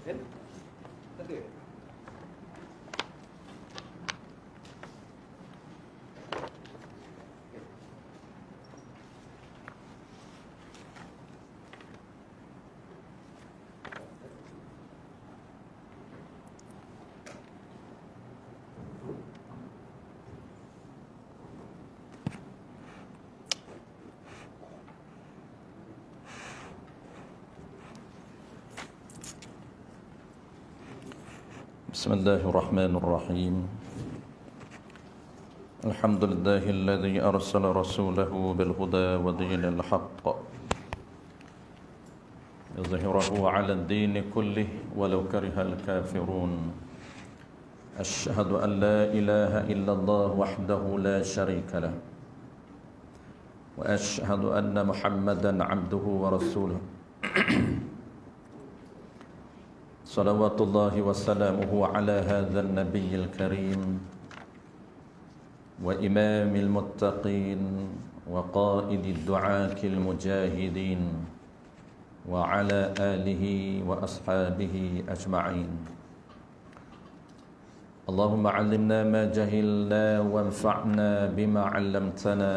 Kan? Ada. بسم الله الرحمن الرحيم الحمد لله الذي أرسل رسوله بالهدى ودين الحق يظهره على الدين كله ولو كره الكافرون أشهد أن لا إله إلا الله وحده لا شريك له وأشهد أن محمدا عبده ورسوله صلوات الله وسلامه على هذا النبي الكريم وإمام المتقين وقائد الدعاة المجاهدين وعلى آله وأصحابه أجمعين اللهم علمنا ما جهلنا وانفعنا بما علمتنا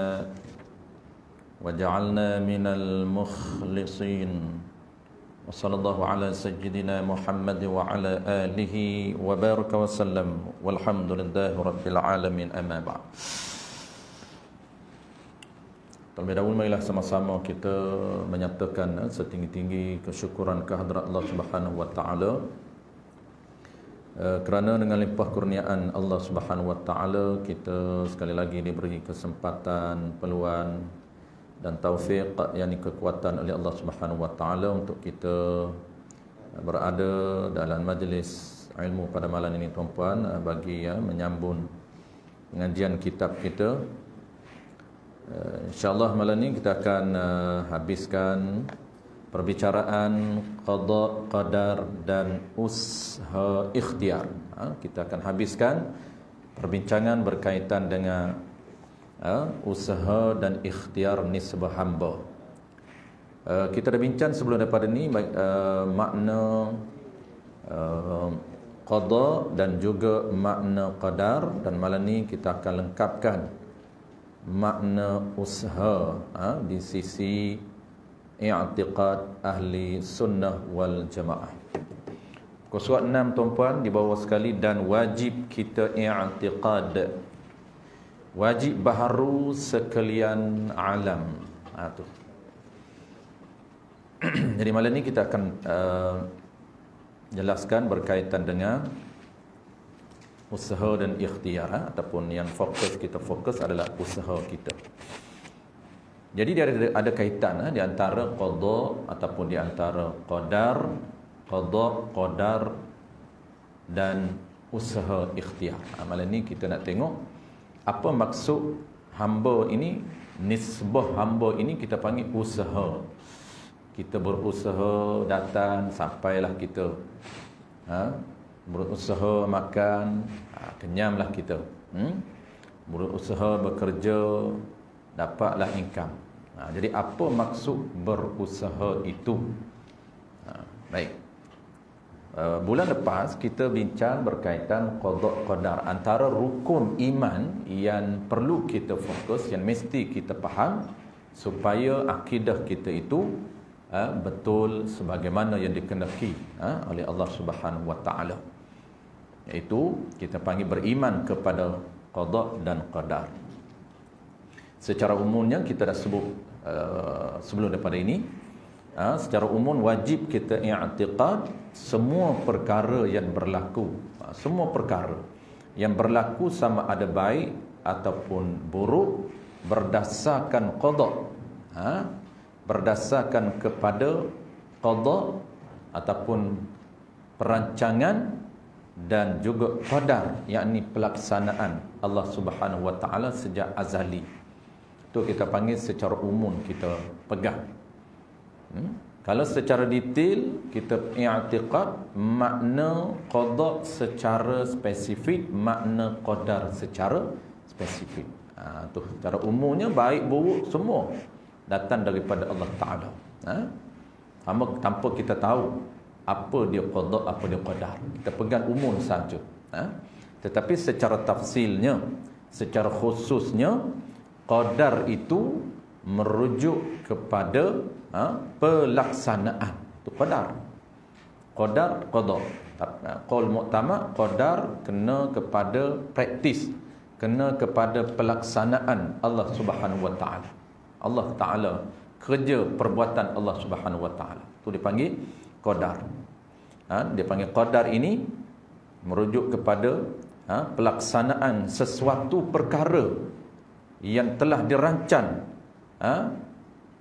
وجعلنا من المخلصين وصلى الله على سيدنا محمد وعلى آله وبارك وسلم والحمد لله رب العالمين أما بعد. Terlebih dahulu marilah sama-sama kita menyatakan setinggi-tinggi kesyukuran kehadrat Allah Subhanahu wa taala kerana dengan limpah kurniaan Allah Subhanahu wa taala kita sekali lagi diberi kesempatan, peluang dan taufik, yakni kekuatan oleh Allah Subhanahu wa taala untuk kita berada dalam majlis ilmu pada malam ini tuan-puan, bagi menyambung pengajian kitab kita. InsyaAllah malam ini kita akan habiskan perbicaraan qada, qadar dan usaha ikhtiar. Kita akan habiskan perbincangan berkaitan dengan usaha dan ikhtiar nisbah hamba. Kita dah bincang sebelum daripada ni makna qada dan juga makna qadar, dan malam ni kita akan lengkapkan makna usaha di sisi i'tiqad ahli sunnah wal jamaah. Surat 6 tuan-puan di bawah sekali, dan wajib kita i'tiqad, wajib baharu sekalian alam. Tu. Jadi malam ni kita akan jelaskan berkaitan dengan usaha dan ikhtiar, ataupun yang kita fokus adalah usaha kita. Jadi dia ada kaitan di antara qada ataupun di antara qadar, qadar dan usaha ikhtiar. Malam ni kita nak tengok apa maksud hamba ini, nisbah hamba ini kita panggil usaha. Kita berusaha datang sampailah kita berusaha makan, kenyamlah kita. Berusaha bekerja, dapatlah income. Jadi apa maksud berusaha itu? Baik. Bulan lepas kita bincang berkaitan qada qadar, antara rukun iman yang perlu kita fokus, yang mesti kita faham supaya akidah kita itu betul sebagaimana yang dikehendaki oleh Allah Subhanahu wa taala. Iaitu kita panggil beriman kepada qada dan qadar. Secara umumnya kita dah sebut sebelum daripada ini, secara umum wajib kita i'tiqad semua perkara yang berlaku, semua perkara yang berlaku sama ada baik ataupun buruk berdasarkan qada, berdasarkan kepada qada ataupun perancangan dan juga qadar, yakni pelaksanaan Allah Subhanahu wa taala sejak azali. Itu kita panggil secara umum kita pegang. Kalau secara detail kita i'tiqad makna qada secara spesifik, makna qadar secara spesifik. Tu secara umumnya baik buruk semua datang daripada Allah Taala. Tanpa kita tahu apa dia qada, apa dia qadar. Kita pegang umum saja. Tetapi secara tafsilnya, secara khususnya, qadar itu merujuk kepada pelaksanaan. Itu qadar. Qadar, qada. Qaul mu'tamad, qadar kena kepada praktis, kena kepada pelaksanaan Allah Subhanahu wa taala. Allah taala kerja perbuatan Allah Subhanahu wa taala. Itu dipanggil qadar. Dia panggil qadar ini merujuk kepada pelaksanaan sesuatu perkara yang telah dirancang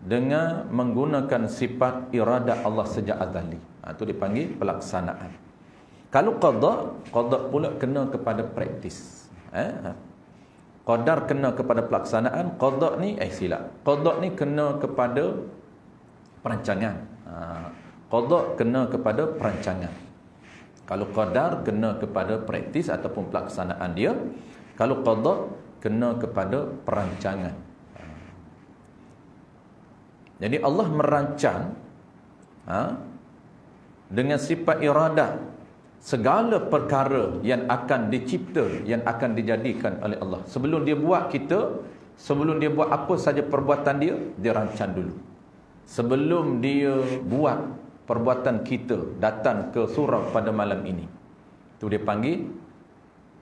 dengan menggunakan sifat iradah Allah sejak azali. Itu dipanggil pelaksanaan. Kalau qada pula kena kepada praktis. Qadar kena kepada pelaksanaan, qada ni silap. Qada ni kena kepada perancangan. Qada kena kepada perancangan. Kalau qadar kena kepada praktis ataupun pelaksanaan dia. Kalau qada kena kepada perancangan. Jadi Allah merancang dengan sifat iradah segala perkara yang akan dicipta, yang akan dijadikan oleh Allah. Sebelum dia buat kita, sebelum dia buat apa saja perbuatan dia rancang dulu. Sebelum dia buat perbuatan kita datang ke surau pada malam ini, itu dia panggil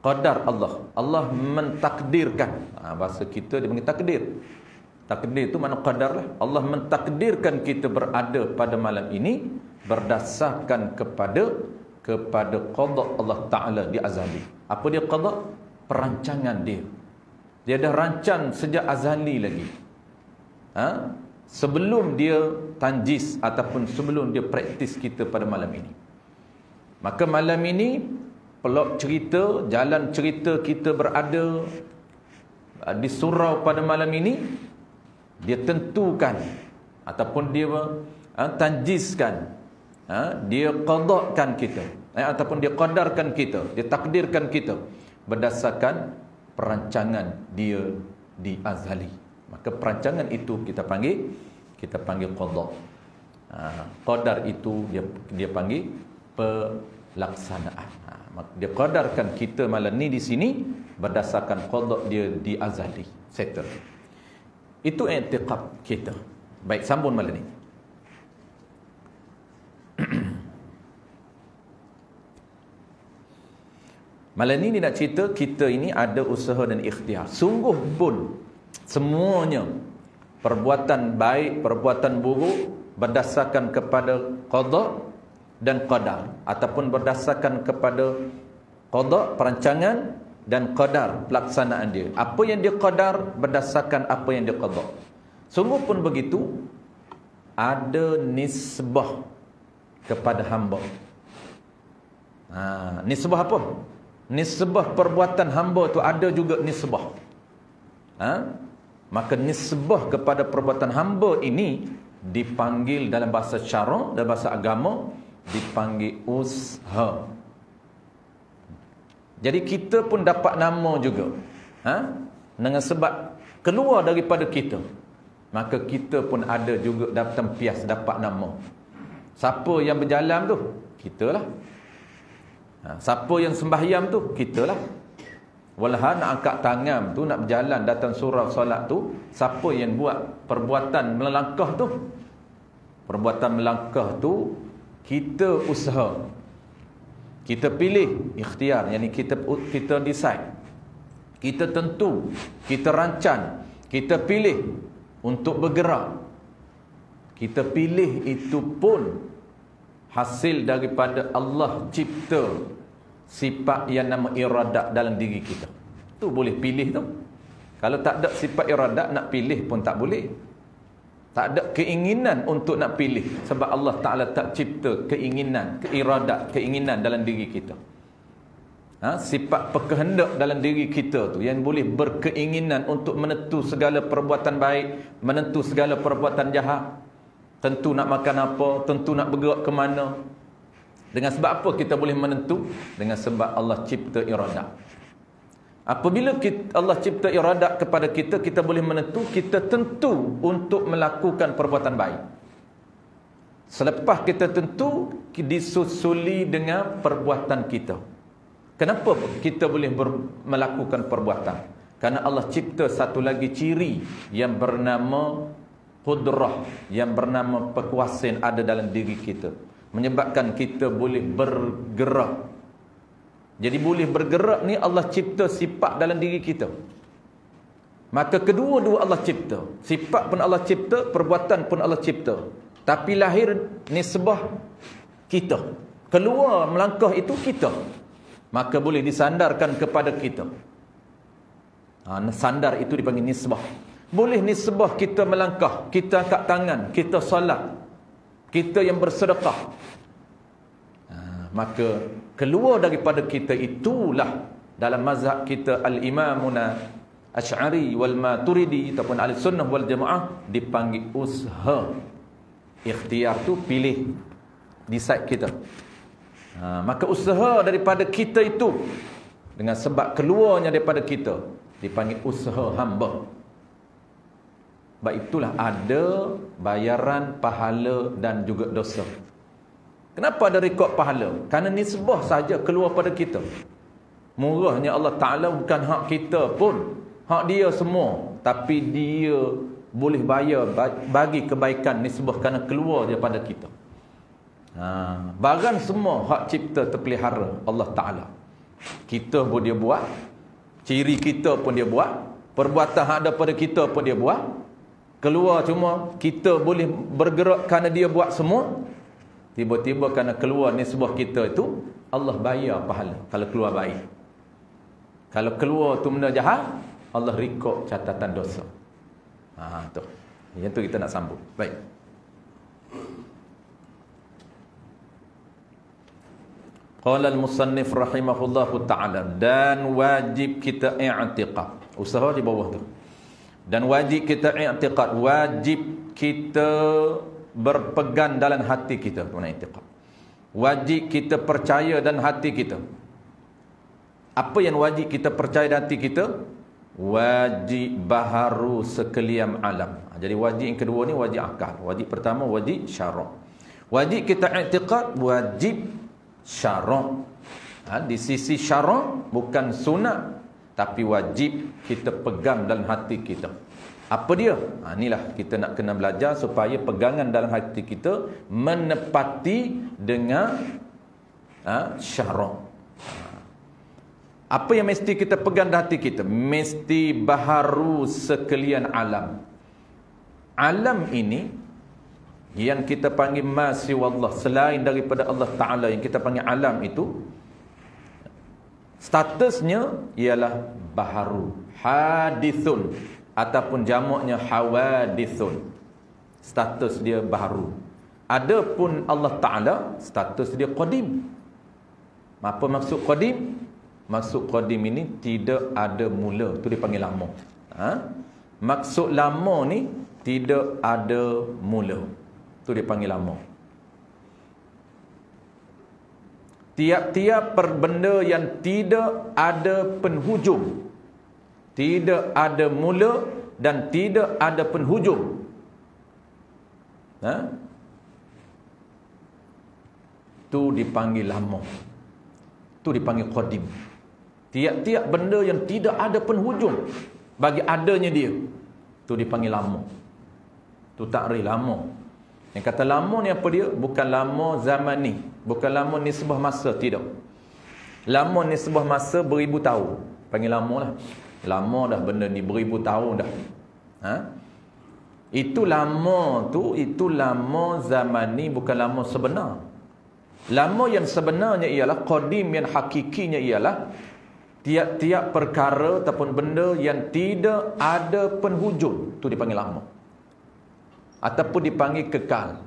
qadar Allah. Allah mentakdirkan. Bahasa kita dia panggil takdir. Takdir itu makna qadar lah. Allah mentakdirkan kita berada pada malam ini berdasarkan kepada qada Allah Ta'ala di azali. Apa dia qada? Perancangan dia. Dia dah rancang sejak azali lagi. Sebelum dia tanjis ataupun sebelum dia praktis kita pada malam ini. Maka malam ini pelok cerita, jalan cerita kita berada di surau pada malam ini, dia tentukan ataupun dia tanjiskan, dia qadakan kita, ataupun dia qadarkan kita, dia takdirkan kita berdasarkan perancangan dia di azali. Maka perancangan itu kita panggil qada. Qadar itu dia panggil pelaksanaan. Dia qadarkan kita malam ni di sini berdasarkan qada dia di azali. Settle. Itu i'tiqad kita. Baik, sambung malam ni. Malam ni nak cerita kita ini ada usaha dan ikhtiar. Sungguh pun semuanya perbuatan baik, perbuatan buruk berdasarkan kepada qada dan qadar, ataupun berdasarkan kepada qada perancangan dan qadar pelaksanaan dia. Apa yang dia qadar berdasarkan apa yang dia qada. Sungguh pun begitu, ada nisbah kepada hamba. Nisbah apa? Nisbah perbuatan hamba tu ada juga nisbah. Maka nisbah kepada perbuatan hamba ini dipanggil dalam bahasa syarak, dalam bahasa agama dipanggil usaha. Jadi kita pun dapat nama juga. Dengan sebab keluar daripada kita, maka kita pun ada juga dapat tempias dapat nama. Siapa yang berjalan tu? Kitalah. Siapa yang sembahyang tu? Kitalah. Walahan nak angkat tangan tu, nak berjalan datang surau solat tu, siapa yang buat perbuatan melangkah tu? Perbuatan melangkah tu kita usaha. Kita pilih, ikhtiar, yakni kita decide. Kita tentu, kita rancang, kita pilih untuk bergerak. Kita pilih itu pun hasil daripada Allah cipta sifat yang nama iradat dalam diri kita. Tu boleh pilih tu. Kalau tak ada sifat iradat, nak pilih pun tak boleh. Tak ada keinginan untuk nak pilih, sebab Allah Ta'ala tak cipta keinginan, keinginan dalam diri kita. Sifat perkehendak dalam diri kita tu yang boleh berkeinginan untuk menentu segala perbuatan baik, menentu segala perbuatan jahat. Tentu nak makan apa, tentu nak bergerak ke mana. Dengan sebab apa kita boleh menentu? Dengan sebab Allah cipta iradat. Apabila Allah cipta iradat kepada kita, kita boleh menentu, kita tentu untuk melakukan perbuatan baik. Selepas kita tentu disusuli dengan perbuatan kita. Kenapa kita boleh melakukan perbuatan? Karena Allah cipta satu lagi ciri yang bernama qudrah, yang bernama kekuasaan ada dalam diri kita, menyebabkan kita boleh bergerak. Jadi boleh bergerak ni Allah cipta sifat dalam diri kita. Maka kedua-dua Allah cipta. Sifat pun Allah cipta, perbuatan pun Allah cipta. Tapi lahir nisbah kita. Keluar melangkah itu kita. Maka boleh disandarkan kepada kita. Sandar itu dipanggil nisbah. Boleh nisbah kita melangkah, kita angkat tangan, kita salat, kita yang bersedekah. Maka keluar daripada kita itulah dalam mazhab kita al-imamuna Asy'ari wal Maturidi ataupun al-sunnah wal jamaah dipanggil usaha. Ikhtiar tu pilih, decide kita. Maka usaha daripada kita itu dengan sebab keluarnya daripada kita dipanggil usaha hamba. Sebab itulah ada bayaran pahala dan juga dosa. Kenapa ada rekod pahala? Kerana nisbah saja keluar pada kita. Murahnya Allah Ta'ala bukan hak kita pun, hak dia semua. Tapi dia boleh bayar bagi kebaikan nisbah kerana keluar daripada kita. Barang semua hak cipta terpelihara Allah Ta'ala. Kita pun dia buat, ciri kita pun dia buat, perbuatan hak ada pada kita pun dia buat. Keluar cuma kita boleh bergerak kerana dia buat semua. Tiba-tiba kerana keluar nisbah kita itu, Allah bayar pahala kalau keluar baik. Kalau keluar tu benda jahat, Allah rekod catatan dosa. Tu. Yang tu kita nak sambung. Baik. Qala al-musannif rahimahullahu ta'ala, dan wajib kita i'tiqad. Usaha di bawah tu. Dan wajib kita i'tiqad, wajib kita berpegang dalam hati kita. Itu makna i'tiqad. Wajib kita percaya dalam hati kita. Apa yang wajib kita percaya dalam hati kita? Wajib baharu sekalian alam. Jadi wajib yang kedua ni wajib akal. Wajib pertama wajib syarak. Wajib kita i'tiqad, wajib syarak. Di sisi syarak bukan sunat, tapi wajib kita pegang dalam hati kita. Apa dia? Inilah kita nak kena belajar supaya pegangan dalam hati kita menepati dengan syarak. Apa yang mesti kita pegang dalam hati kita? Mesti baharu sekalian alam. Alam ini yang kita panggil ma siwallah, selain daripada Allah Ta'ala yang kita panggil alam itu, statusnya ialah baharu, hadithun, ataupun jamaknya hawadithun. Status dia baharu. Adapun Allah Ta'ala, status dia qadim. Apa maksud qadim? Maksud qadim ini tidak ada mula, tu dipanggil lama. Maksud lama ni tidak ada mula, tu dipanggil lama. Tiap-tiap benda yang tidak ada penhujung, tidak ada mula dan tidak ada penhujung, tu dipanggil lama, tu dipanggil qadim. Tiap-tiap benda yang tidak ada penhujung bagi adanya dia, tu dipanggil lama. Tu takrif lama. Yang kata lama ni apa dia? Bukan lama zaman ni, bukan lama nisbah masa, tidak. Lama nisbah masa beribu tahun, panggil lama lah. Lama dah benda ni, beribu tahun dah. Itu lama tu, itu lama zaman ni, bukan lama sebenar. Lama yang sebenarnya ialah qadim, yang hakikinya ialah tiap-tiap perkara ataupun benda yang tidak ada penhujung, tu dipanggil lama. Ataupun dipanggil kekal.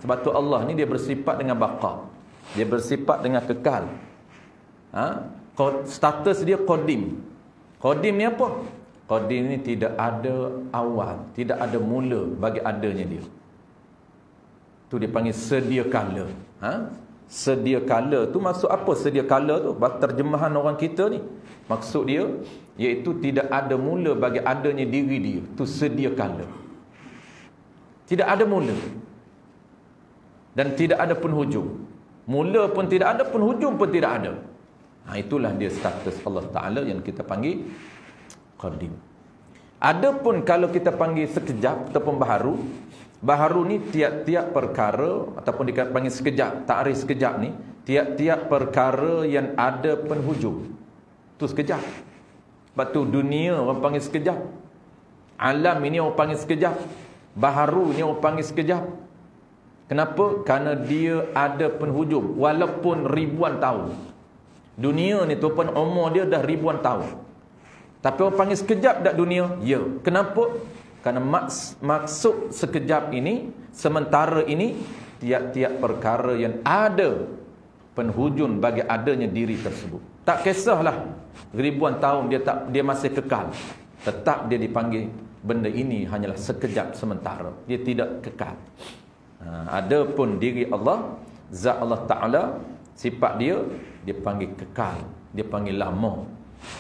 Sebab tu Allah ni dia bersifat dengan baqa, dia bersifat dengan kekal. Status dia qadim. Qadim ni apa? Qadim ni tidak ada awal, tidak ada mula bagi adanya dia. Tu dipanggil sedia kala. Sedia kala tu maksud apa? Sedia kala tu terjemahan orang kita ni, maksud dia iaitu tidak ada mula bagi adanya diri dia. Tu sedia kala, tidak ada mula. dan tidak ada penhujung. Mula pun tidak ada, penhujung pun tidak ada. Itulah dia status Allah Ta'ala yang kita panggil qadim. Adapun kalau kita panggil sekejap ataupun baharu, baharu ni tiap-tiap perkara ataupun dipanggil sekejap, takrif sekejap ni, tiap-tiap perkara yang ada penhujung. Tu sekejap. Sebab tu dunia orang panggil sekejap. Alam ini orang panggil sekejap. Baharu ni orang panggil sekejap. Kenapa? Kerana dia ada penhujung walaupun ribuan tahun. Dunia ni tu pun umur dia dah ribuan tahun. Tapi orang panggil sekejap tak dunia? Ya. Kenapa? Kerana maksud sekejap ini, sementara ini, tiap-tiap perkara yang ada penhujung bagi adanya diri tersebut. Tak kisahlah ribuan tahun dia masih kekal. Tetap dia dipanggil benda ini hanyalah sekejap sementara. Dia tidak kekal. Adapun diri Allah, zat Allah Ta'ala, sifat dia panggil kekal. Dia panggil lama.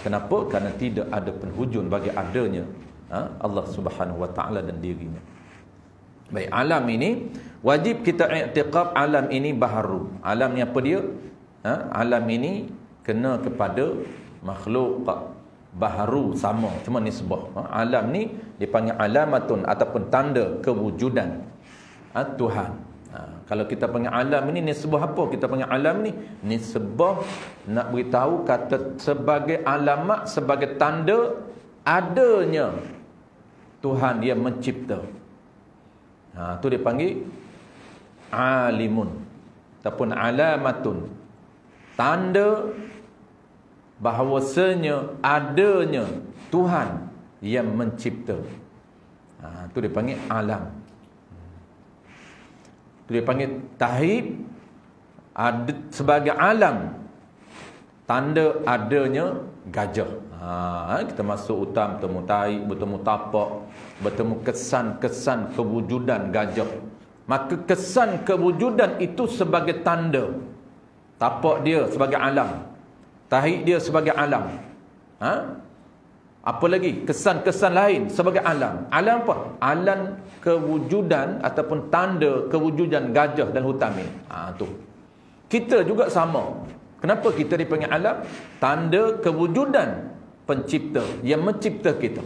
Kenapa? Kerana tidak ada penhujung bagi adanya Allah Subhanahu Wa Ta'ala dan dirinya. Baik, alam ini wajib kita i'tiqad alam ini baharu. Alam ni apa dia? Alam ini kena kepada makhluk baharu sama, cuma nisbah. Alam ni dipanggil alamatun ataupun tanda kewujudan Tuhan. Kalau kita panggil alam ini nisbah apa? Kita panggil alam ni nisbah nak beritahu kata sebagai alamat, sebagai tanda adanya Tuhan yang mencipta. Tu dia panggil alimun ataupun alamatun, tanda bahawasanya adanya Tuhan yang mencipta. Tu dia panggil alam. Tu dia panggil tahib, sebagai alam, tanda adanya gajah. Kita masuk hutan, bertemu taib, bertemu tapak, bertemu kesan-kesan kewujudan gajah. Maka kesan kewujudan itu sebagai tanda. Tapak dia sebagai alam, tahib dia sebagai alam. Apa lagi? Kesan-kesan lain sebagai alam. Alam apa? Alam kewujudan ataupun tanda kewujudan gajah dan hutan ini. Tu. Kita juga sama. Kenapa kita dipanggil alam? Tanda kewujudan pencipta yang mencipta kita.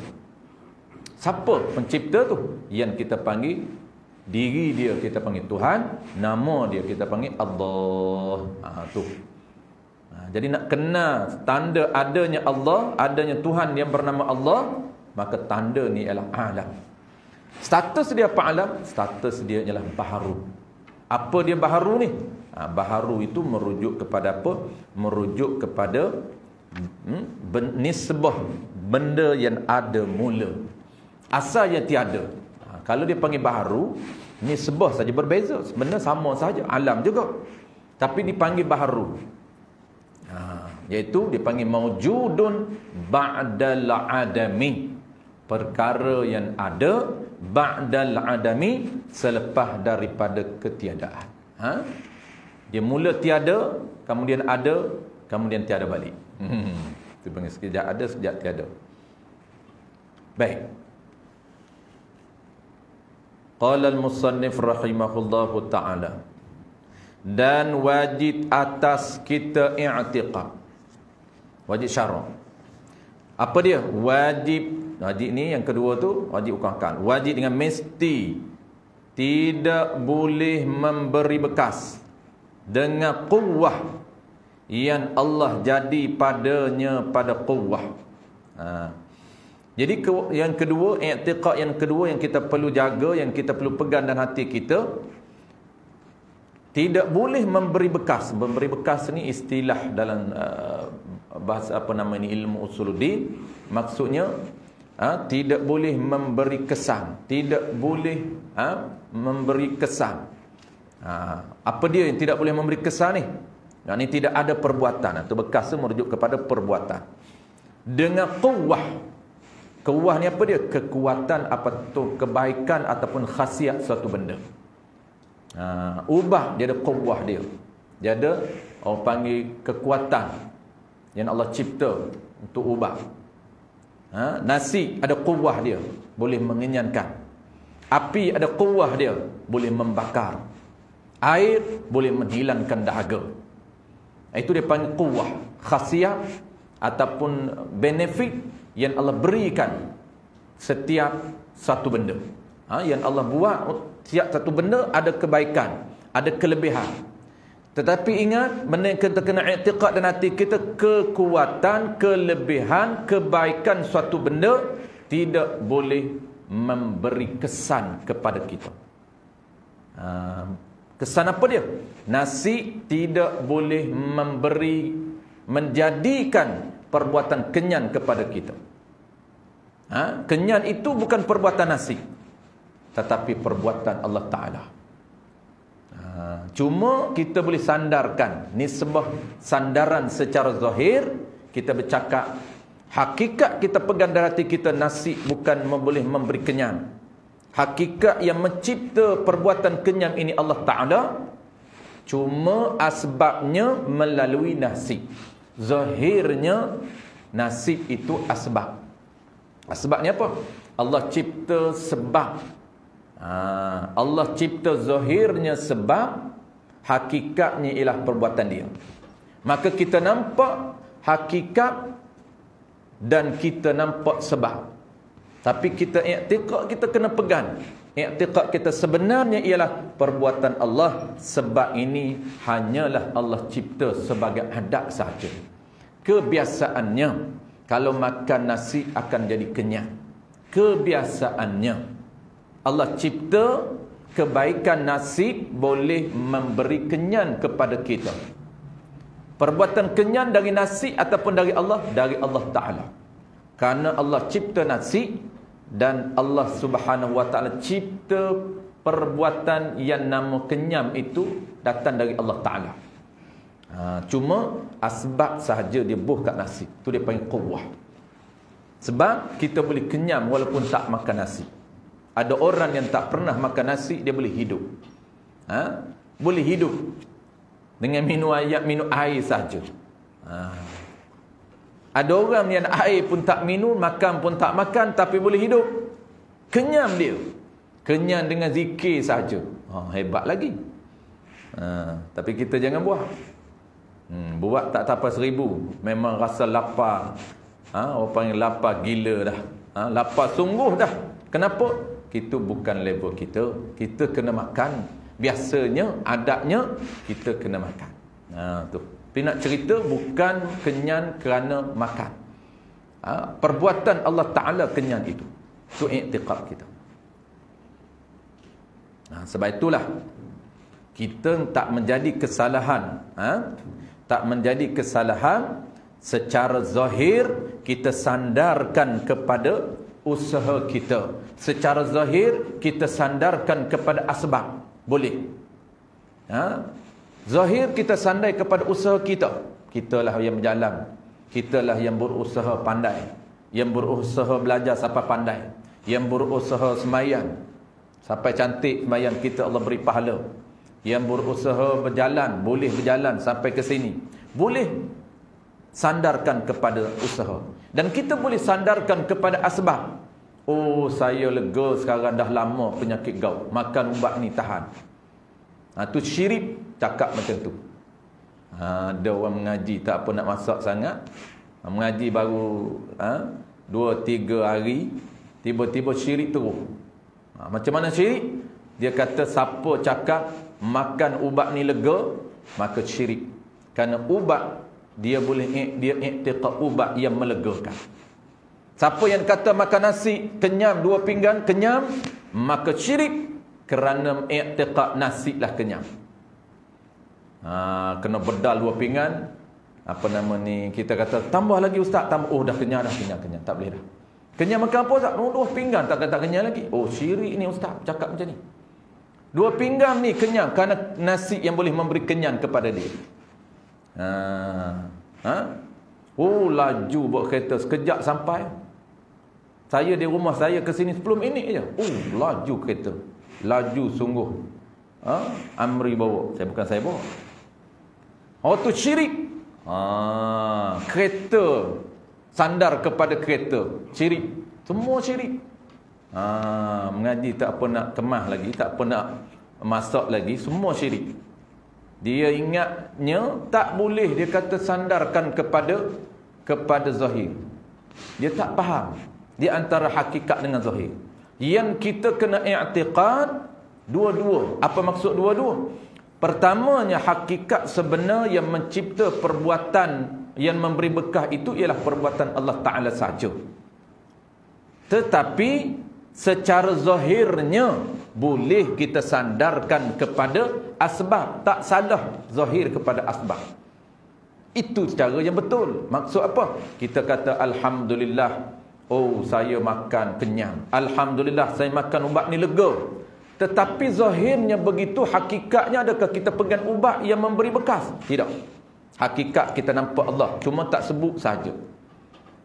Siapa pencipta tu? Yang kita panggil diri dia, kita panggil Tuhan. Nama dia kita panggil Allah. Tu. Jadi nak kenal tanda adanya Allah, adanya Tuhan yang bernama Allah, maka tanda ni ialah alam. Status dia apa alam? Status dia ialah baharu. Apa dia baharu ni? Baharu itu merujuk kepada apa? Merujuk kepada nisbah benda yang ada mula, asal yang tiada. Kalau dia panggil baharu, nisbah saja berbeza, sebenarnya sama saja, alam juga, tapi dipanggil baharu. Iaitu dipanggil maujudun ba'dal adami, perkara yang ada ba'dal adami, selepas daripada ketiadaan. Dia mula tiada, kemudian ada, kemudian tiada balik. Itu panggil sekejap ada, sekejap tiada. Baik. Qala al-musannif rahimahullahu ta'ala, dan wajib atas kita i'tiqad. Wajib syarak. Apa dia? Wajib. Wajib ni yang kedua tu wajib ukarkan. Wajib dengan mesti. Tidak boleh memberi bekas dengan quwwah yang Allah jadi padanya pada quwwah. Jadi yang kedua, i'tiqad yang kedua yang kita perlu jaga, yang kita perlu pegang dalam hati kita, tidak boleh memberi bekas. Memberi bekas ni istilah dalam bahasa apa nama ni, ilmu usuluddin. Maksudnya tidak boleh memberi kesan, tidak boleh memberi kesan. Apa dia yang tidak boleh memberi kesan ni? Ini tidak ada perbuatan. Itu bekas tu merujuk kepada perbuatan. Dengan quwwah. Quwwah ni apa dia? Kekuatan apa tu, kebaikan ataupun khasiat suatu benda. Ubah dia ada quwwah dia. Dia ada orang panggil kekuatan yang Allah cipta untuk ubah. Nasi ada quwwah dia, boleh mengenyangkan. Api ada quwwah dia, boleh membakar. Air boleh menghilangkan dahaga. Itu dia panggil quwwah, khasiat ataupun benefit yang Allah berikan setiap satu benda. Yang Allah buat setiap satu benda ada kebaikan, ada kelebihan. Tetapi ingat, benda yang kita kena i'tiqad dan hati kita, kekuatan, kelebihan, kebaikan suatu benda tidak boleh memberi kesan kepada kita. Kesan apa dia? Nasi tidak boleh menjadikan perbuatan kenyang kepada kita. Kenyang itu bukan perbuatan nasi, tetapi perbuatan Allah Ta'ala. Cuma kita boleh sandarkan, ni sebuah sandaran secara zahir. Kita bercakap, hakikat kita pegang dalam hati kita, nasi bukan boleh memberi kenyang. Hakikat yang mencipta perbuatan kenyang ini Allah Ta'ala. Cuma asbabnya melalui nasi. Zahirnya nasi itu asbab. Asbabnya apa? Allah cipta sebab. Allah cipta zahirnya sebab, hakikatnya ialah perbuatan dia. Maka kita nampak hakikat dan kita nampak sebab. Tapi kita i'tiqad, kita kena pegang. I'tiqad kita sebenarnya ialah perbuatan Allah. Sebab ini hanyalah Allah cipta sebagai adat sahaja. Kebiasaannya, kalau makan nasi akan jadi kenyang. Kebiasaannya Allah cipta kebaikan nasi boleh memberi kenyang kepada kita. Perbuatan kenyang dari nasi ataupun dari Allah? Dari Allah Ta'ala. Karena Allah cipta nasi dan Allah Subhanahu Wa Ta'ala cipta perbuatan yang nama kenyang itu datang dari Allah Ta'ala. Cuma asbab sahaja dia buh kat nasi. Itu dia panggil quwwah. Sebab kita boleh kenyang walaupun tak makan nasi. Ada orang yang tak pernah makan nasi, dia boleh hidup. Boleh hidup dengan minum air saja. Ada orang yang air pun tak minum, makan pun tak makan, tapi boleh hidup. Kenyang dia. Kenyang dengan zikir saja. Hebat lagi. Tapi kita jangan buat. Buat tak sampai 1000. Memang rasa lapar. Orang panggil lapar gila dah. Lapar sungguh dah. Kenapa? Itu bukan level kita. Kita kena makan. Biasanya, adatnya, kita kena makan. Tu. Tapi nak cerita, bukan kenyang kerana makan. Perbuatan Allah Ta'ala kenyang itu. Itu i'tiqad kita. Sebab itulah, kita tak menjadi kesalahan. Tak menjadi kesalahan secara zahir, kita sandarkan kepada usaha kita. Secara zahir kita sandarkan kepada asbab. Boleh. Zahir kita sandai kepada usaha kita. Kitalah yang berjalan. Kitalah yang berusaha pandai. Yang berusaha belajar sampai pandai. Yang berusaha sembahyang sampai cantik sembahyang kita, Allah beri pahala. Yang berusaha berjalan, boleh berjalan sampai ke sini. Boleh sandarkan kepada usaha. Dan kita boleh sandarkan kepada asbab. Oh, saya lega sekarang, dah lama penyakit gout, makan ubat ni tahan. Tu syirik, cakap macam tu. Ada orang mengaji tak apa nak masak sangat, mengaji baru 2-3 hari, tiba-tiba syirik terus. Macam mana syirik? Dia kata siapa cakap makan ubat ni lega, maka syirik. Kerana ubat, dia boleh, dia i'tiqad ubat yang melegakan. Siapa yang kata makan nasi kenyang 2 pinggan kenyang, maka syirik, kerana i'tiqad nasi lah kenyang. Kena bedal 2 pinggan, apa nama ni, kita kata tambah lagi ustaz, tambah, oh dah kenyang, kenyang, tak boleh dah. Kenyang makan apa ustaz? 2 pinggan tak kata kenyang lagi. Oh, syirik ni ustaz cakap macam ni. 2 pinggan ni kenyang kerana nasi yang boleh memberi kenyang kepada dia. Oh, laju bawa kereta sekejap sampai. Saya di rumah saya ke sini 10 minit je. Oh, laju kereta. Laju sungguh. Amri bawa. Saya bawa. Oh, tu syirik. Kereta sandar kepada kereta. Syirik. Semua syirik. Mengaji tak apa nak kemas lagi, tak apa nak masak lagi, semua syirik. Dia ingatnya tak boleh dia kata sandarkan kepada zahir. Dia tak faham di antara hakikat dengan zahir. Yang kita kena i'tiqad dua-dua. Apa maksud dua-dua? Pertamanya, hakikat sebenar yang mencipta perbuatan yang memberi bekah itu ialah perbuatan Allah Ta'ala sahaja. Tetapi secara zahirnya boleh kita sandarkan kepada asbab. Tak salah zahir kepada asbab. Itu cara yang betul. Maksud apa? Kita kata Alhamdulillah, oh saya makan kenyang. Alhamdulillah saya makan ubat ni lega. Tetapi zahirnya begitu, hakikatnya adakah kita pegang ubat yang memberi bekas? Tidak. Hakikat kita nampak Allah, cuma tak sebut saja.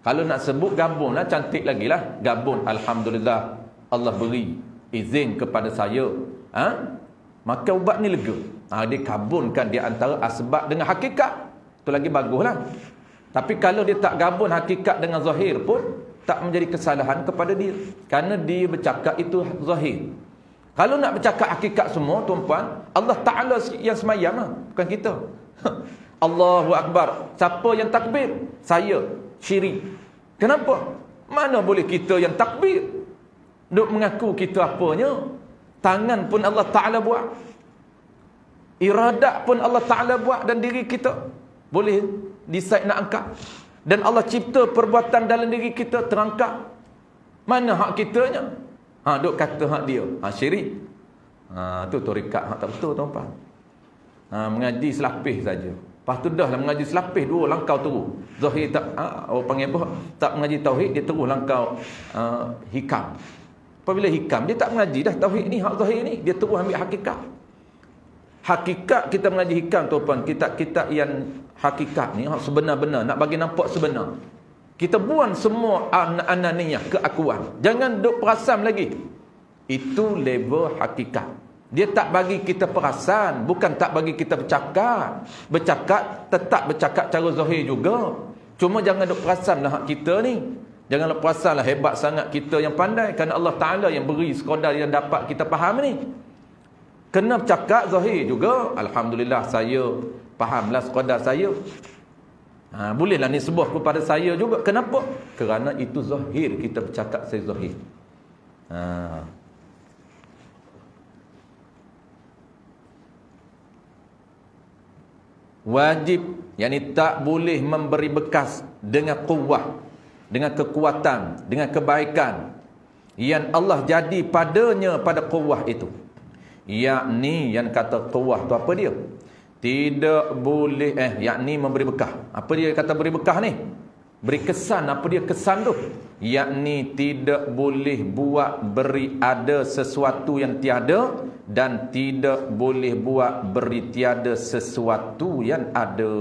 Kalau nak sebut, gabunglah, cantik lagi lah. Gabung, Alhamdulillah Allah beri izin kepada saya, maka ubat ni lega. Dia gabungkan di antara asbab dengan hakikat. Itu lagi baguslah. Tapi kalau dia tak gabung hakikat dengan zahir pun, tak menjadi kesalahan kepada dia. Kerana dia bercakap itu zahir. Kalau nak bercakap hakikat semua, tuan-puan, Allah Ta'ala yang semayang lah, bukan kita. Allahu Akbar. Siapa yang takbir? Saya. Syirik. Kenapa? Mana boleh kita yang takbir? Duk mengaku kita apanya? Tangan pun Allah Ta'ala buat. Iradat pun Allah Ta'ala buat dan diri kita. Boleh decide nak angkat. Dan Allah cipta perbuatan dalam diri kita terangkat. Mana hak kitanya? Duk kata hak dia. Syirik. Tu tarikat hak tak betul, tuan-tuan. Mengaji selapis saja. Lepas tu dah lah mengaji selapis, dua langkau terus. Zahir tak, orang panggil apa? Tak mengaji tauhid, dia terus langkau hikam. Apabila hikam, dia tak mengaji dah tauhid ni, hak zahir ni. Dia terus ambil hakikat. Hakikat kita mengaji hikam, tuan-tuan. Kitab-kitab yang hakikat ni, hak sebenar-benar. Nak bagi nampak sebenar. Kita buang semua ananiyah, keakuan. Jangan duk perasan lagi. Itu level hakikat. Dia tak bagi kita perasan, bukan tak bagi kita bercakap. Bercakap, tetap bercakap cara zahir juga. Cuma jangan duk perasan lah hak kita ni. Janganlah perasan lah hebat sangat kita yang pandai. Kerana Allah Ta'ala yang beri sekadar yang dapat kita faham ni. Kena bercakap zahir juga. Alhamdulillah saya fahamlah sekadar saya. Bolehlah ni sebuah kepada saya juga. Kenapa? Kerana itu zahir, kita bercakap saya zahir. Wajib, yakni tak boleh memberi bekas dengan kuwah, dengan kekuatan, dengan kebaikan yang Allah jadi padanya pada kuwah itu. Yakni yang kata kuwah tu apa dia? Tidak boleh yakni memberi bekah. Apa dia kata beri bekah ni? Beri kesan. Apa dia kesan tu? Yakni tidak boleh buat beri ada sesuatu yang tiada, dan tidak boleh buat beri tiada sesuatu yang ada.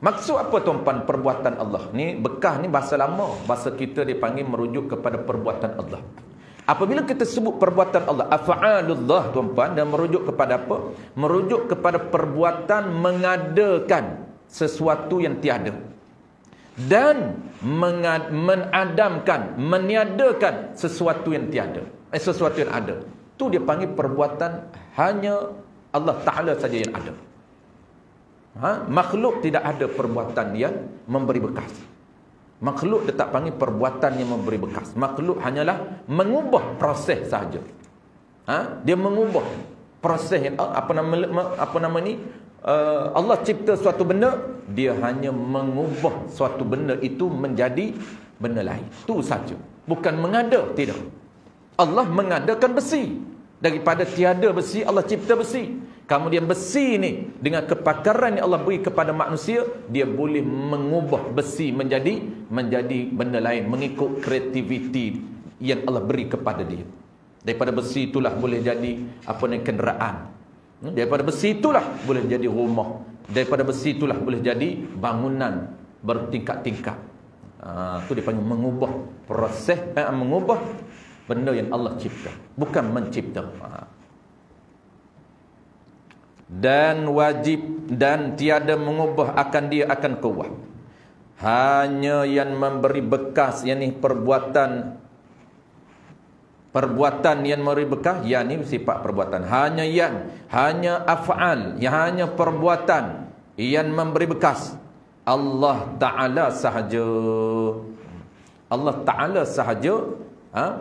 Maksud apa, tuan-tuan, perbuatan Allah? Ni bekah ni bahasa lama. Bahasa kita dipanggil merujuk kepada perbuatan Allah. Apabila kita sebut perbuatan Allah, af'alullah, tuan-tuan, dan merujuk kepada apa? Merujuk kepada perbuatan mengadakan sesuatu yang tiada. Dan menadamkan, meniadakan sesuatu yang tiada. Sesuatu yang ada. Itu dia panggil perbuatan hanya Allah Ta'ala saja yang ada. Makhluk tidak ada perbuatan yang memberi bekas. Makhluk dia tak panggil perbuatan yang memberi bekas. Makhluk hanyalah mengubah proses sahaja. Dia mengubah proses yang Allah cipta suatu benda, dia hanya mengubah suatu benda itu menjadi benda lain. Itu saja. Bukan mengada, tidak. Allah mengadakan besi. Daripada tiada besi, Allah cipta besi. Kemudian besi ni, dengan kepakaran yang Allah beri kepada manusia, dia boleh mengubah besi menjadi benda lain, mengikut kreativiti yang Allah beri kepada dia. Daripada besi itulah boleh jadi kenderaan. Daripada besi itulah boleh jadi rumah. Daripada besi itulah boleh jadi bangunan bertingkat-tingkat. Itu dipanggil mengubah proses, mengubah benda yang Allah cipta, bukan mencipta. Dan wajib dan tiada mengubah akan dia akan kuwah. Hanya yang memberi bekas, yakni perbuatan perbuatan yang memberi bekas, yan ni sifat perbuatan. Hanya af'al, yang hanya perbuatan yang memberi bekas. Allah Ta'ala sahaja. Allah Ta'ala sahaja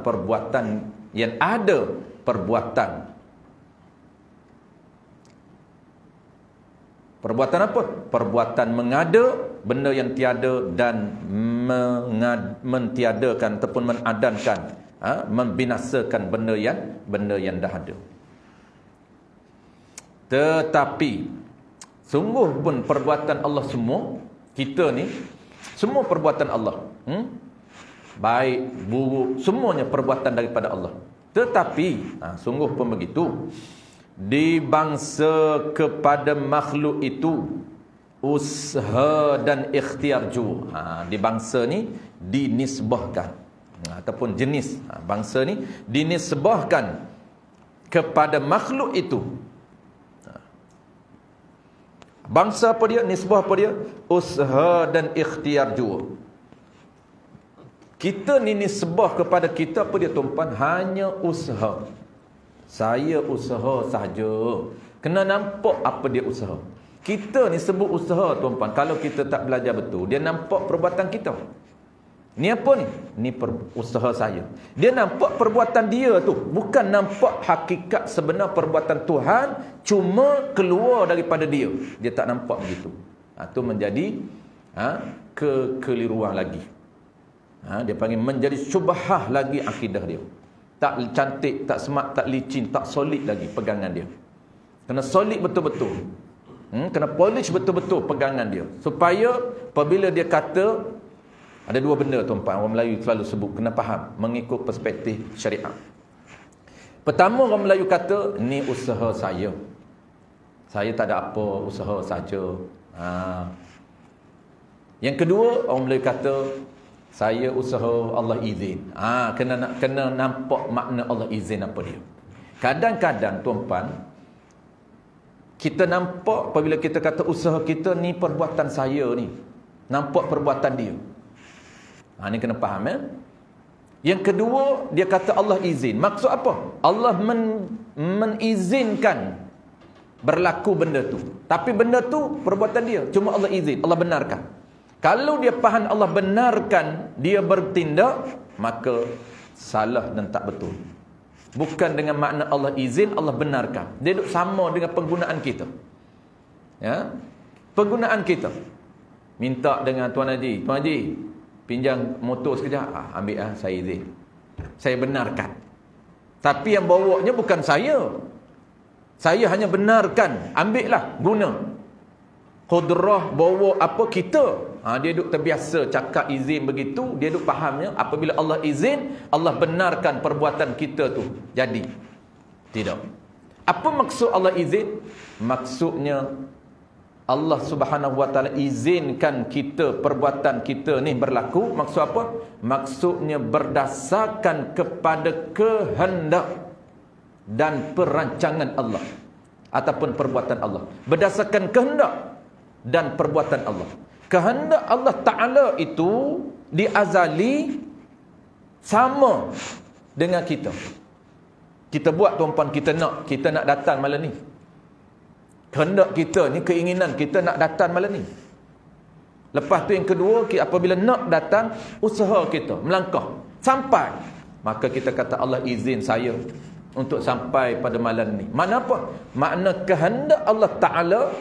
perbuatan yang ada, perbuatan. Perbuatan apa? Perbuatan mengada benda yang tiada dan mentiadakan ataupun menadankan, membinasakan benda yang dah ada. Tetapi sungguh pun perbuatan Allah semua, kita ni semua perbuatan Allah, baik, buruk, semuanya perbuatan daripada Allah. Tetapi sungguh pun begitu, dibangsa kepada makhluk itu usaha dan ikhtiar juga. Dibangsa ni dinisbahkan, ataupun jenis bangsa ni dinisbahkan kepada makhluk itu. Bangsa apa dia? Nisbah apa dia? Usaha dan ikhtiar juga. Kita ni nisbah kepada kita apa dia tuan-puan? Hanya usaha. Saya usaha sahaja. Kena nampak apa dia usaha. Kita ni sebut usaha tuan-puan, kalau kita tak belajar betul, dia nampak perbuatan kita. Ni apa ni? Ni usaha saya. Dia nampak perbuatan dia tu, bukan nampak hakikat sebenar perbuatan Tuhan, cuma keluar daripada dia. Dia tak nampak begitu. Itu menjadi kekeliruan lagi. Dia panggil menjadi syubhah lagi akidah dia. Tak cantik, tak smart, tak licin, tak solid lagi pegangan dia. Kena solid betul-betul. Kena polish betul-betul pegangan dia. Supaya apabila dia kata, ada dua benda tuan-tuan, orang Melayu selalu sebut, kena faham mengikut perspektif syariat. Pertama, orang Melayu kata, ni usaha saya. Saya tak ada apa, usaha saja. Yang kedua, orang Melayu kata, saya usaha Allah izin. Kena nampak makna Allah izin apa dia. Kadang-kadang tuan-puan, kita nampak apabila kita kata usaha kita ni perbuatan saya ni. Nampak perbuatan dia. Ni kena faham ya. Yang kedua, dia kata Allah izin. Maksud apa? Allah mengizinkan berlaku benda tu. Tapi benda tu perbuatan dia. Cuma Allah izin, Allah benarkan. Kalau dia faham Allah benarkan dia bertindak, maka salah dan tak betul. Bukan dengan makna Allah izin, Allah benarkan. Dia duduk sama dengan penggunaan kita. Ya, penggunaan kita. Minta dengan Tuan Haji, Tuan Haji, pinjam motor sekejap. Ambil saya izin. Saya benarkan. Tapi yang bawanya bukan saya. Saya hanya benarkan. Ambillah, guna. Qudrah bawa apa kita. Dia duk terbiasa cakap izin begitu, dia duk fahamnya apabila Allah izin, Allah benarkan perbuatan kita tu jadi. Tidak. Apa maksud Allah izin? Maksudnya Allah Subhanahu wa taala izinkan kita, perbuatan kita ni berlaku. Maksud apa? Maksudnya berdasarkan kepada kehendak dan perancangan Allah ataupun perbuatan Allah. Berdasarkan kehendak dan perbuatan Allah. Kehendak Allah Ta'ala itu diazali sama dengan kita. Kita buat tuan-puan, kita nak datang malam ni. Kehendak kita ni, keinginan kita nak datang malam ni. Lepas tu yang kedua, apabila nak datang, usaha kita melangkah sampai, maka kita kata Allah izin saya untuk sampai pada malam ni. Makna apa? Makna kehendak Allah Ta'ala,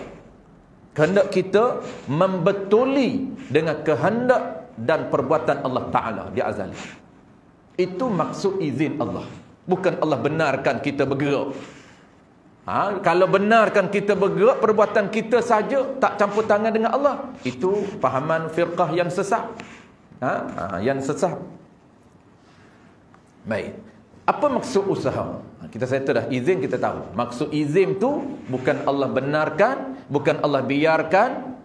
kehendak kita membetuli dengan kehendak dan perbuatan Allah Ta'ala di azali. Itu maksud izin Allah. Bukan Allah benarkan kita bergerak. Kalau benarkan kita bergerak, perbuatan kita saja, tak campur tangan dengan Allah. Itu fahaman firqah yang sesat. Yang sesat. Baik. Apa maksud usaha? Kita kata dah izin, kita tahu. Maksud izin tu bukan Allah benarkan, bukan Allah biarkan.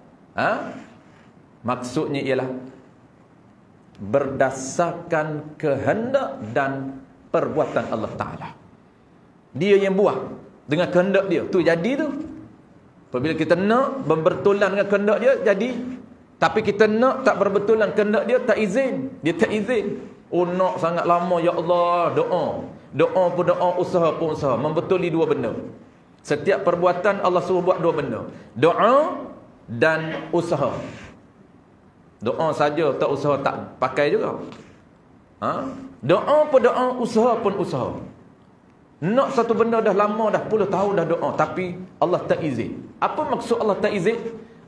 Maksudnya ialah berdasarkan kehendak dan perbuatan Allah Ta'ala. Dia yang buat dengan kehendak dia. Tu jadi tu. Apabila kita nak berbetulan dengan kehendak dia, jadi. Tapi kita nak tak berbetulan kehendak dia, tak izin. Dia tak izin. Oh nak sangat lama ya Allah, doa pun doa, usaha pun usaha, membetuli dua benda. Setiap perbuatan Allah suruh buat dua benda, doa dan usaha. Doa saja tak usaha tak pakai juga. Doa pun doa, usaha pun usaha. Nak satu benda dah lama, dah puluh tahun dah doa, tapi Allah tak izin. Apa maksud Allah tak izin?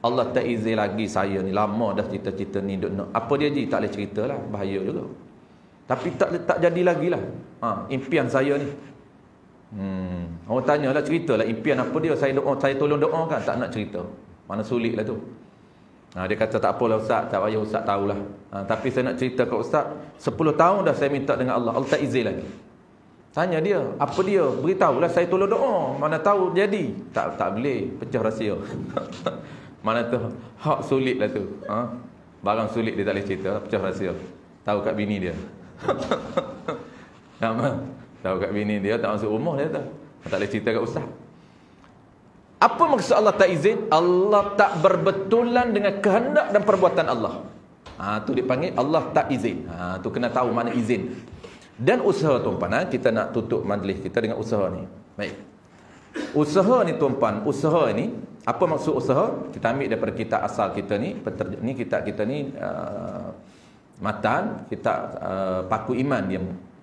Allah tak izin lagi saya ni, lama dah cita-cita ni duk nak. Apa dia tak boleh cerita lah, bahaya juga. Tapi tak jadi lagi lah. Impian saya ni. Orang tanyalah, ceritalah impian apa dia, saya tolong doa kan, tak nak cerita. Mana sulit lah tu. Dia kata tak apalah ustaz, tak payah ustaz tahulah. Tapi saya nak cerita kat ustaz, 10 tahun dah saya minta dengan Allah, Allah tak izin lagi. Tanya dia, apa dia? Beritahulah, saya tolong doa. Mana tahu jadi. Tak boleh, pecah rahsia. Mana tu, hak sulit lah tu. Barang sulit dia tak boleh cerita, pecah rahsia. Tahu kat bini dia. Tahu kat bini dia, tak masuk rumah dia tak. Tak boleh cerita kat ustaz. Apa maksud Allah tak izin? Allah tak berbetulan dengan kehendak dan perbuatan Allah. Tu dipanggil Allah tak izin. Tu kena tahu mana izin. Dan usaha tuan-puan, kita nak tutup majlis kita dengan usaha ni. Baik. Usaha ni tuan-puan, usaha ni, apa maksud usaha? Kita ambil daripada kitab asal kita ni, ni kitab kita ni matan, kitab Paku Iman,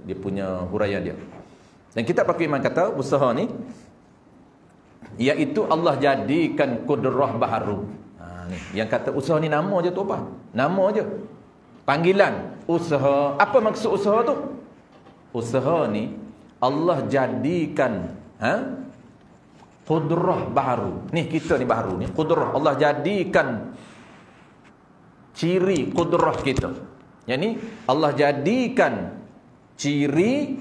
dia punya huraian dia. Dan kitab Paku Iman kata usaha ni iaitu Allah jadikan kudrah baharu. Ni yang kata usaha ni nama je tuan-puan. Nama je. Panggilan usaha. Apa maksud usaha tu? Usaha ni Allah jadikan kudrah baharu. Ni kita ni baharu ni, kudrah. Allah jadikan ciri kudrah kita. Yang ni Allah jadikan ciri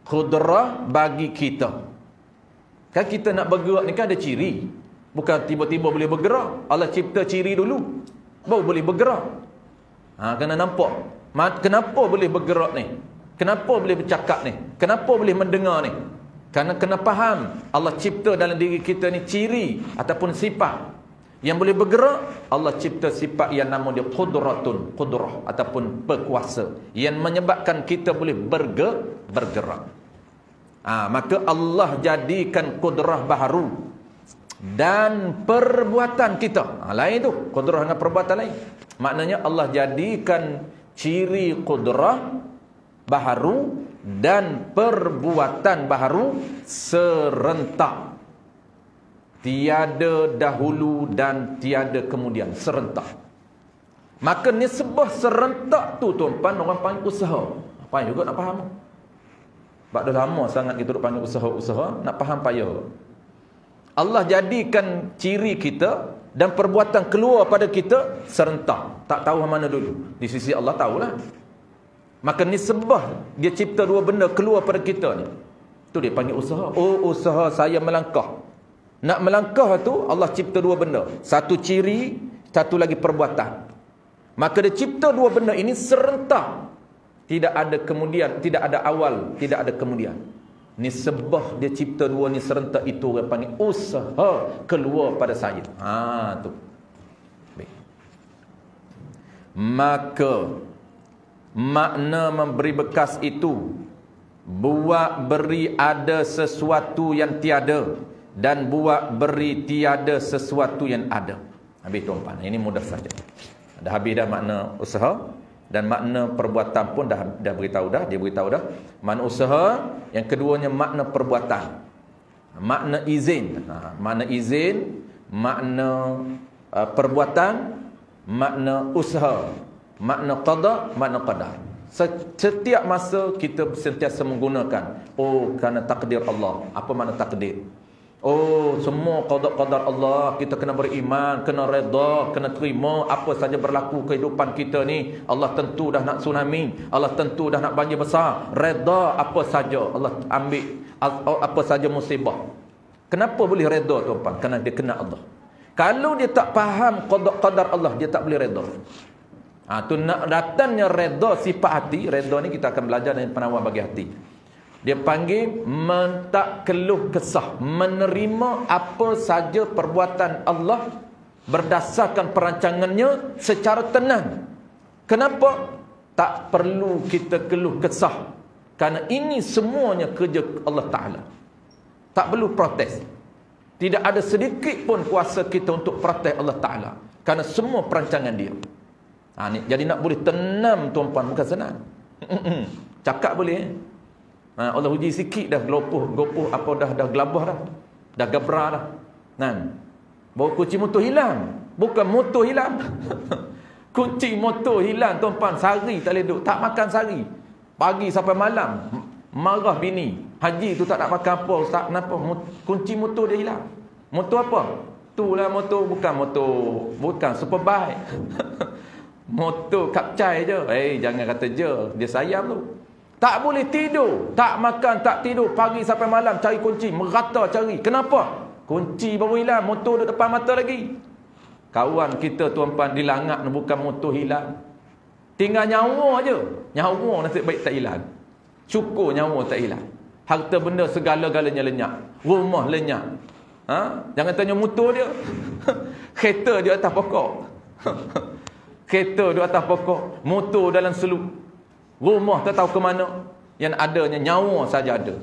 kudrah bagi kita. Kan kita nak bergerak ni kan ada ciri. Bukan tiba-tiba boleh bergerak. Allah cipta ciri dulu, baru boleh bergerak. Kena nampak. Kenapa boleh bergerak ni? Kenapa boleh bercakap ni? Kenapa boleh mendengar ni? Karena kena faham Allah cipta dalam diri kita ni ciri ataupun sifat yang boleh bergerak. Allah cipta sifat yang nama dia qudratun, qudrah ataupun berkuasa, yang menyebabkan kita boleh bergerak. Maka Allah jadikan kudrah baharu dan perbuatan kita. Lain tu, kudrah dengan perbuatan lain. Maknanya Allah jadikan ciri kudrah baharu dan perbuatan baharu serentak. Tiada dahulu dan tiada kemudian, serentak. Maka nisbah serentak tu tuan-tuan orang panggil usaha. Apa juga nak faham? Sebab dah lama sangat kita duk panggil usaha-usaha, nak faham payah. Allah jadikan ciri kita dan perbuatan keluar pada kita serentak. Tak tahu mana dulu. Di sisi Allah tahulah. Maka nisbah dia cipta dua benda keluar pada kita ni. Tu dia panggil usaha. Oh, usaha saya melangkah. Nak melangkah tu Allah cipta dua benda. Satu ciri, satu lagi perbuatan. Maka dia cipta dua benda ini serentak. Tidak ada kemudian, tidak ada awal, tidak ada kemudian. Nisbah dia cipta dua ni serentak, itu orang panggil usaha keluar pada saya. Tu. Baik. Maka makna memberi bekas itu buat beri ada sesuatu yang tiada, dan buat beri tiada sesuatu yang ada. Habis tuan-tuan, ini mudah saja. Dah habis dah makna usaha, dan makna perbuatan pun dah beritahu dah, dia beritahu dah. Makna usaha, yang keduanya makna perbuatan. Makna izin, makna izin, makna perbuatan, makna usaha, makna qada, makna qadar. Setiap masa kita sentiasa menggunakan kerana takdir Allah. Apa makna takdir? Semua qada-qadar Allah kita kena beriman, kena redha, kena terima. Apa saja berlaku kehidupan kita ni, Allah tentu dah nak tsunami, Allah tentu dah nak banjir besar. Redha apa saja Allah ambil, apa saja musibah. Kenapa boleh redha tuan-tuan? Kerana dia kena Allah. Kalau dia tak faham qada-qadar Allah, dia tak boleh redha. Tu nak datangnya redha sifat hati. Redha ni kita akan belajar dari penawar bagi hati. Dia panggil tak keluh kesah, menerima apa saja perbuatan Allah berdasarkan perancangannya secara tenang. Kenapa? Tak perlu kita keluh kesah, kerana ini semuanya kerja Allah Ta'ala. Tak perlu protes. Tidak ada sedikit pun kuasa kita untuk protes Allah Ta'ala, kerana semua perancangan dia. Jadi nak boleh tenang tuan-puan, bukan senang. Cakap boleh. Allah uji sikit dah gopoh apa dah gelabah dah gabra dah. Bawa kunci motor hilang. Bukan motor hilang. Kunci motor hilang tuan-puan, sehari tak boleh duduk, tak makan sehari. Pagi sampai malam marah bini. Haji tu tak nak makan apa, ustaz, kenapa? Kunci motor dia hilang. Motor apa? Itulah motor, bukan superbike. Motor kapcai je. Jangan kata je, dia sayang tu. Tak boleh tidur, tak makan, tak tidur, pagi sampai malam cari kunci, merata cari. Kenapa? Kunci baru hilang, motor duduk depan mata lagi. Kawan kita tuan-puan dilangak, bukan motor hilang, tinggal nyawa je. Nyawa nasib baik tak hilang. Syukur nyawa tak hilang. Harta benda segala-galanya lenyap. Rumah lenyap. Jangan tanya motor dia. Kereta di atas pokok. Kereta di atas pokok, motor dalam seluk. Rumah tak tahu ke mana. Yang adanya nyawa saja ada.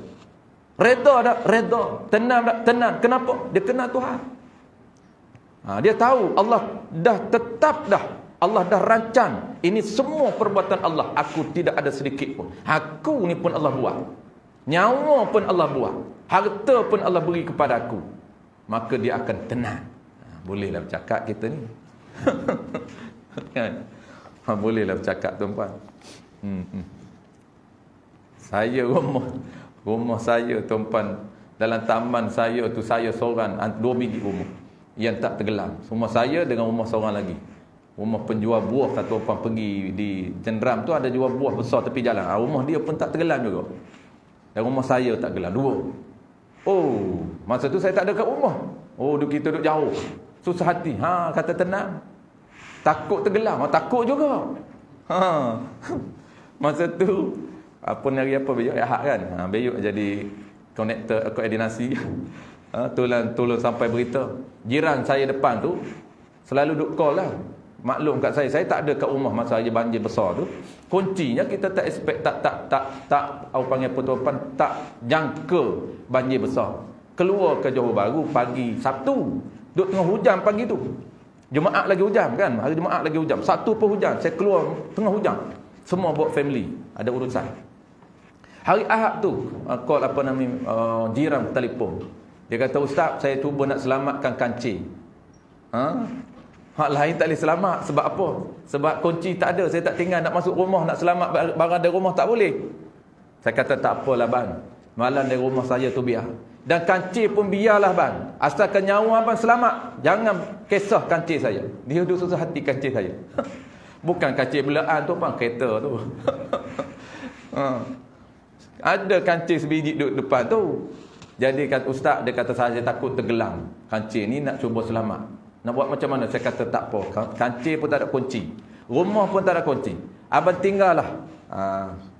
Reda tak? Reda. Tenang tak? Tenang. Kenapa? Dia kenal Tuhan. Dia tahu Allah dah tetap dah. Allah dah rancang. Ini semua perbuatan Allah. Aku tidak ada sedikit pun. Aku ni pun Allah buat. Nyawa pun Allah buat. Harta pun Allah beri kepada aku. Maka dia akan tenang. Bolehlah bercakap kita ni. Bolehlah bercakap tuan-puan. Saya rumah saya tuan-puan, dalam taman saya tu saya seorang, 2 biji rumah yang tak tenggelam. Rumah saya dengan rumah seorang lagi. Rumah penjual buah, kata tuan-puan pergi di Jenderam tu ada jual buah besar tepi jalan. Rumah dia pun tak tenggelam juga. Dan rumah saya tak tenggelam, 2. Masa tu saya tak ada kat rumah. Kita duduk jauh. Susah hati. Kata tenang. Takut tenggelam, takut juga. Masa tu hari apa Beyuk Ahad kan. Beyuk jadi konektor koordinasi. Tolong sampai berita. Jiran saya depan tu selalu duk call lah. Maklum kat saya tak ada kat rumah masa aja banjir besar tu. Kuncinya kita tak expect, tak apa panggil apa tuan, tak jangka banjir besar. Keluar ke Johor Bahru pagi Sabtu. Duk tengah hujan pagi tu. Jumaat lagi hujan kan? Hari Jumaat lagi hujan. Sabtu pun hujan. Saya keluar tengah hujan. Semua buat family, ada urusan. Hari Ahad tu call jiran telefon. Dia kata, "Ustaz, saya cuba nak selamatkan kancing." Hak lain tak boleh selamat. Sebab apa? Sebab kunci tak ada. Saya tak tinggal, nak masuk rumah, nak selamat barang dari rumah tak boleh. Saya kata, "Tak apalah bang, malam dari rumah saya tu biar. Dan kancing pun biarlah bang, asalkan nyawa abang selamat. Jangan kisah kancing saya." Dia duduk susah hati kancing saya. Bukan kancing belaan tu bang, kereta tu. Ada kancing sebiji duduk depan tu. Jadi kata ustaz, dia kata saya takut tenggelam. Kancing ni nak cuba selamat. Nak buat macam mana? Saya kata tak apa. Kancing pun tak ada kunci. Rumah pun tak ada kunci. Abang tinggallah.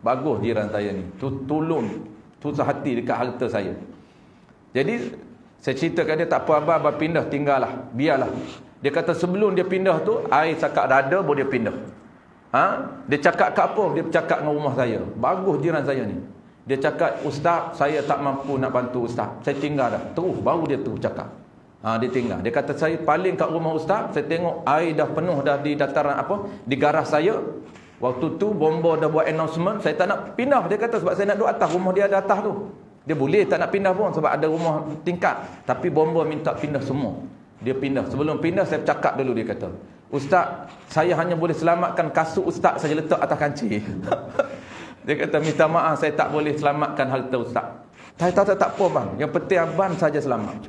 Bagus jiran saya ni. Tolong. Susah hati dekat harta saya. Jadi saya ceritakan dia, tak apa abang pindah, tinggallah. Biarlah. Dia kata sebelum dia pindah tu, air cakap dada baru dia pindah. Dia cakap kat apa? Dia cakap dengan rumah saya. Bagus jiran saya ni. Dia cakap, "Ustaz, saya tak mampu nak bantu ustaz. Saya tinggal dah." Terus baru dia tu cakap. Dia tinggal. Dia kata, "Saya paling kat rumah ustaz, saya tengok air dah penuh dah di dataran di garaj saya. Waktu tu bomba dah buat announcement, saya tak nak pindah." Dia kata sebab saya nak duduk atas, rumah dia ada atas tu. Dia boleh tak nak pindah pun sebab ada rumah tingkat. Tapi bomba minta pindah semua. Dia pindah. Sebelum pindah saya cakap dulu, dia kata, "Ustaz, saya hanya boleh selamatkan kasut ustaz saja letak atas kancing." Dia kata, "Minta maaf, saya tak boleh selamatkan harta ustaz." Tak apa bang. Yang penting abang saja selamat.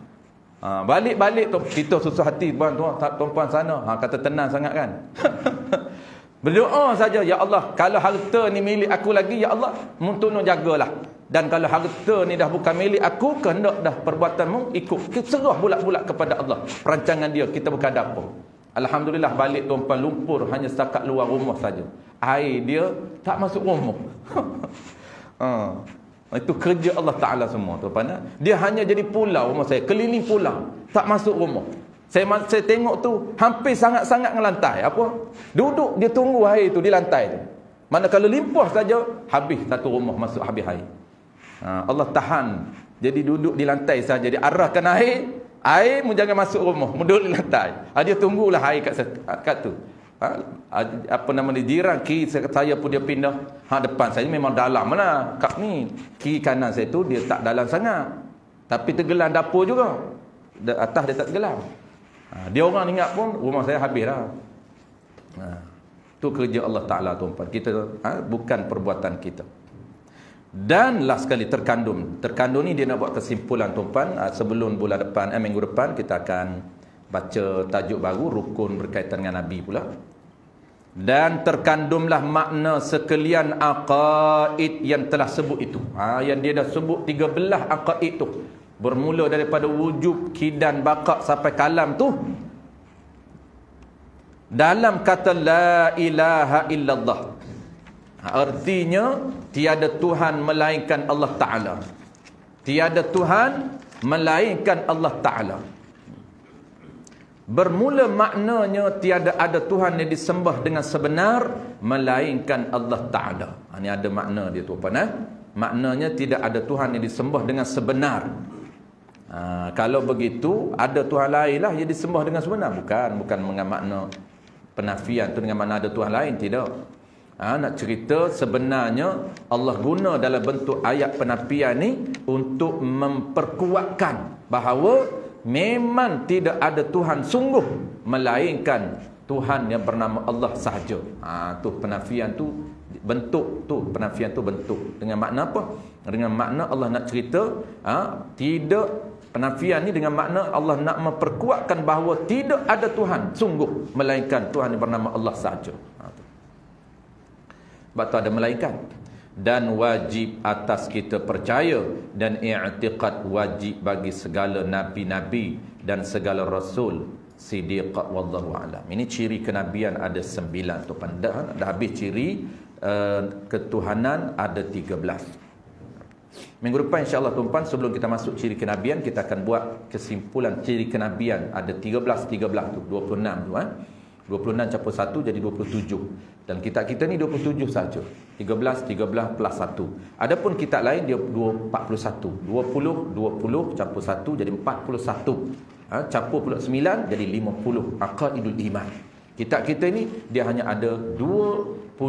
Balik-balik tu kita susah hati bang tuan-puan sana. Kata tenang sangat kan. Berdoa saja, "Ya Allah, kalau harta ni milik aku lagi, ya Allah, tolong jagalah. Dan kalau harta ni dah bukan milik aku, kehendak dah perbuatanmu ikut." Kita serah bulat-bulat kepada Allah. Perancangan dia, kita bukan ada apa. Alhamdulillah balik tuan-puan lumpur hanya setakat luar rumah saja. Air dia tak masuk rumah. Itu kerja Allah Ta'ala semua tuan-puan. Dia hanya jadi pulau rumah saya, keliling pulau, tak masuk rumah. Saya tengok tu hampir sangat-sangat dengan lantai. Apa? Duduk dia tunggu air tu di lantai tu. Manakala limpah saja, habis satu rumah masuk habis air. Allah tahan. Jadi duduk di lantai saja, diarahkan air mu jangan masuk rumah, mu duduk di lantai. Dia tunggulah air kat tu. Apa nama dia, jiran kiri saya pun dia pindah. Depan saya memang dalam lah. Kat ni kiri kanan saya tu dia tak dalam sangat, tapi tenggelam dapur juga. Atas dia tak tenggelam. Dia orang ingat pun rumah saya habis dah. Tu kerja Allah Ta'ala tuan-tuan. Kita bukan perbuatan kita. Dan last sekali terkandung ni dia nak buat kesimpulan tuan-tuan. Sebelum bulan depan, minggu depan kita akan baca tajuk baru, rukun berkaitan dengan Nabi pula. Dan terkandumlah makna sekalian aqaid yang telah sebut itu. Yang dia dah sebut 13 aqaid tu. Bermula daripada wujub, kidan, baqa sampai kalam tu. Dalam kata la ilaha illallah, artinya tiada Tuhan melainkan Allah Ta'ala. Tiada Tuhan melainkan Allah Ta'ala. Bermula maknanya tiada ada Tuhan yang disembah dengan sebenar melainkan Allah Ta'ala. Ini ada makna dia tuan-tuan. Maknanya tidak ada Tuhan yang disembah dengan sebenar. Kalau begitu ada Tuhan lain lah yang disembah dengan sebenar. Bukan dengan makna penafian tu dengan makna ada Tuhan lain, tidak. Nak cerita sebenarnya Allah guna dalam bentuk ayat penafian ni untuk memperkuatkan bahawa memang tidak ada Tuhan sungguh melainkan Tuhan yang bernama Allah sahaja. Tu penafian tu bentuk tu, penafian tu bentuk. Dengan makna apa? Dengan makna Allah nak cerita tidak, penafian ni dengan makna Allah nak memperkuatkan bahawa tidak ada Tuhan sungguh melainkan Tuhan yang bernama Allah sahaja. Sebab tu ada malaikat. Dan wajib atas kita percaya dan i'tiqad wajib bagi segala nabi-nabi dan segala rasul siddiq wallahu alam. Ini ciri kenabian ada 9 tu. Dah habis ciri ketuhanan ada 13. Minggu depan insya-Allah tuan-tuan, sebelum kita masuk ciri kenabian, kita akan buat kesimpulan ciri kenabian ada 13 tu, 26 tu 26 campur 1 jadi 27. Dan kitab kita ni 27 saja. 13 plus 1. Adapun kitab lain dia 41. 20 campur 1 jadi 41. Campur pula 9 jadi 50. Aqaidul iman. Kitab kita ni dia hanya ada 27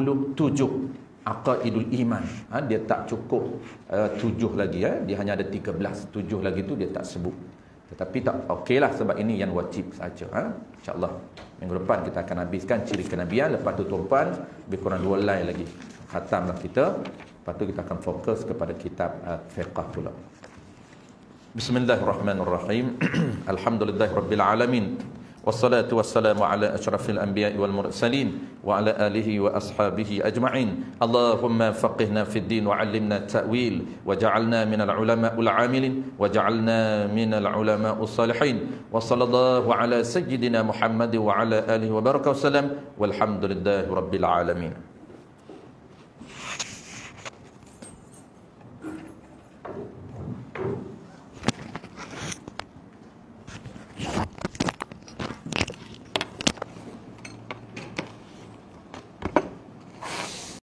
aqaidul iman. Dia tak cukup 7 lagi. Dia hanya ada 13. 7 lagi tu dia tak sebut. Tetapi tak okeylah sebab ini yang wajib saja. InsyaAllah minggu depan kita akan habiskan ciri kenabian. Lepas tu tuan-tuan lebih kurang 2 line lagi khatamlah kita. Lepas tu kita akan fokus kepada kitab fiqh pula. Bismillahirrahmanirrahim. Alhamdulillahirabbil alamin. Wassalatu wassalamu ala asyrafil anbiya'i wal mursalin wa ala alihi wa ashabihi ajma'in. Allahumma faqihna fid din wa 'allimna ta'wil wa ja'alna minal ulama'il 'amilin wa ja'alna minal ulama'us salihin. Wa sallallahu ala sayyidina Muhammad wa ala alihi wa baraka wasallam walhamdulillahi rabbil alamin.